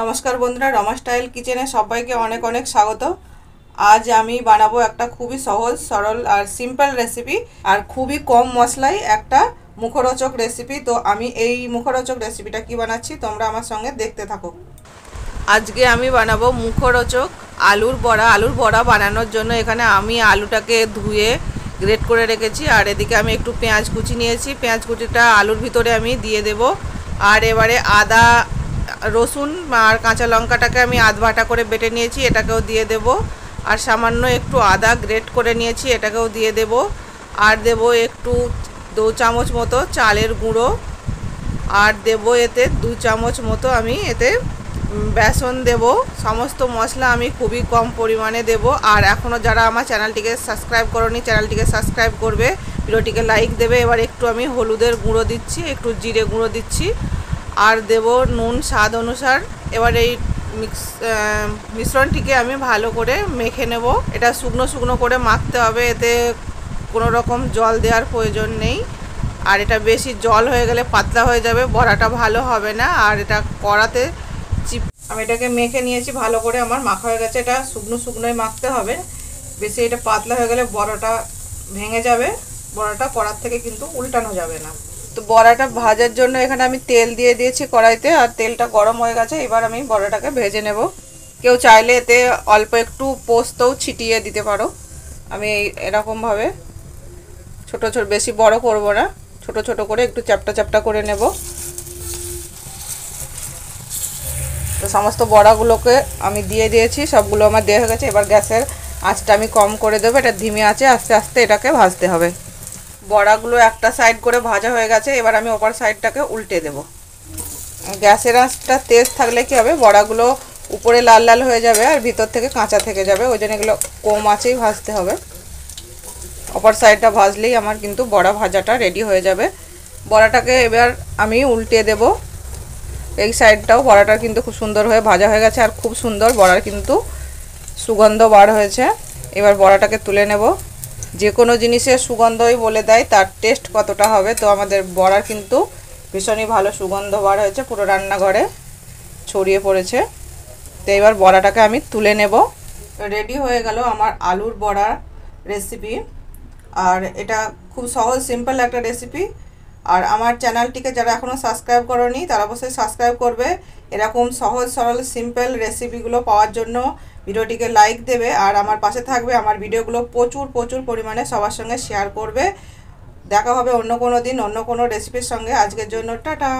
নমস্কার বন্ধুরা, রমা স্টাইল কিচেনে সবাইকে অনেক অনেক স্বাগত। আজ আমি বানাবো একটা খুবই সহজ সরল আর সিম্পল রেসিপি, আর খুবই কম মশলায় একটা মুখরোচক রেসিপি। তো আমি এই মুখরোচক রেসিপিটা কি বানাচ্ছি তোমরা আমার সঙ্গে দেখতে থাকো। আজকে আমি বানাবো মুখরোচক আলুর বড়া। আলুর বড়া বানানোর জন্য এখানে আমি আলুটাকে ধুয়ে গ্রেট করে রেখেছি, আর এদিকে আমি একটু পেঁয়াজ কুচি নিয়েছি। পেঁয়াজ কুচিটা আলুর ভিতরে আমি দিয়ে দেব। আর এবারে আদা, রসুন আর কাঁচা লঙ্কাটাকে আমি আধ বাটা করে বেটে নিয়েছি, এটাকেও দিয়ে দেব। আর সামান্য একটু আদা গ্রেট করে নিয়েছি, এটাকেও দিয়ে দেব। আর দেব একটু 2 চামচ মতো চালের গুঁড়ো, আর দেব এতে 2 চামচ মতো আমি এতে বেসন দেব। সমস্ত মশলা আমি খুবই কম পরিমাণে দেব। আর এখনও যারা আমার চ্যানেলটিকে সাবস্ক্রাইব করোনি, চ্যানেলটিকে সাবস্ক্রাইব করবে, ভিডিওটিকে লাইক দেবে। এবার একটু আমি হলুদের গুঁড়ো দিচ্ছি, একটু জিরে গুঁড়ো দিচ্ছি, আর দেব নুন স্বাদ অনুসার। এবার এই মিশ্রণটিকে আমি ভালো করে মেখে নেব। এটা শুকনো শুকনো করে মাখতে হবে, এতে কোনো রকম জল দেওয়ার প্রয়োজন নেই। আর এটা বেশি জল হয়ে গেলে পাতলা হয়ে যাবে, বড়াটা ভালো হবে না। আর এটা কড়াতে আমি এটাকে মেখে নিয়েছি ভালো করে, আমার মাখা হয়ে গেছে। এটা শুকনো শুকনোই মাখতে হবে, বেশি এটা পাতলা হয়ে গেলে বড়াটা ভেঙে যাবে, বড়াটা কড়ার থেকে কিন্তু উল্টানো যাবে না। তো বড়াটা ভাজার জন্য এখানে আমি তেল দিয়ে দিয়েছি কড়াইতে, আর তেলটা গরম হয়ে গেছে। এবার আমি বড়াটাকে ভেজে নেব। কেউ চাইলে এতে অল্প একটু পোস্তও ছিটিয়ে দিতে পারো। আমি এরকমভাবে ছোট ছোট, বেশি বড় করব না, ছোট ছোট করে একটু চ্যাপটা চ্যাপটা করে নেব। তো সমস্ত বড়াগুলোকে আমি দিয়ে দিয়েছি, সবগুলো আমার দেওয়া হয়ে গেছে। এবার গ্যাসের আঁচটা আমি কম করে দেবো, এটা ধিমে আঁচে আস্তে আস্তে এটাকে ভাজতে হবে। বড়াগুলো একটা সাইড করে ভাজা হয়ে গেছে, এবার আমি অপর সাইডটাকে উল্টে দেব। গ্যাসের আঁচটা তেজ থাকলে কি হবে, বড়াগুলো উপরে লাল লাল হয়ে যাবে আর ভিতর থেকে কাঁচা থেকে যাবে, ওই জন্য এগুলো কম আঁচেই ভাজতে হবে। অপর সাইডটা ভাজলেই আমার কিন্তু বড়া ভাজাটা রেডি হয়ে যাবে। বড়াটাকে এবার আমি উল্টে দেব। এই সাইডটাও বড়াটা কিন্তু খুব সুন্দর হয়ে ভাজা হয়ে গেছে, আর খুব সুন্দর বড়ার কিন্তু সুগন্ধ বার হয়েছে। এবার বড়াটাকে তুলে নেব। যে কোনো জিনিসের সুগন্ধই বলে দেয় তার টেস্ট কতটা হবে। তো আমাদের বড়ার কিন্তু ভীষণই ভালো সুগন্ধ বার হয়েছে, পুরো রান্নাঘরে ছড়িয়ে পড়েছে। তো এবার বড়াটাকে আমি তুলে নেব। রেডি হয়ে গেল আমার আলুর বড়া রেসিপি। আর এটা খুব সহজ সিম্পল একটা রেসিপি। আর আমার চ্যানেলটিকে যারা এখনও সাবস্ক্রাইব করোনি তারা অবশ্যই সাবস্ক্রাইব করবে। এরকম সহজ সরল সিম্পল রেসিপিগুলো পাওয়ার জন্য ভিডিওটিকে লাইক দেবে, আর আমার পাশে থাকবে। আমার ভিডিওগুলো প্রচুর প্রচুর পরিমাণে সবার সঙ্গে শেয়ার করবে। দেখা হবে অন্য কোনো দিন অন্য কোনো রেসিপির সঙ্গে। আজকের জন্য টাটা।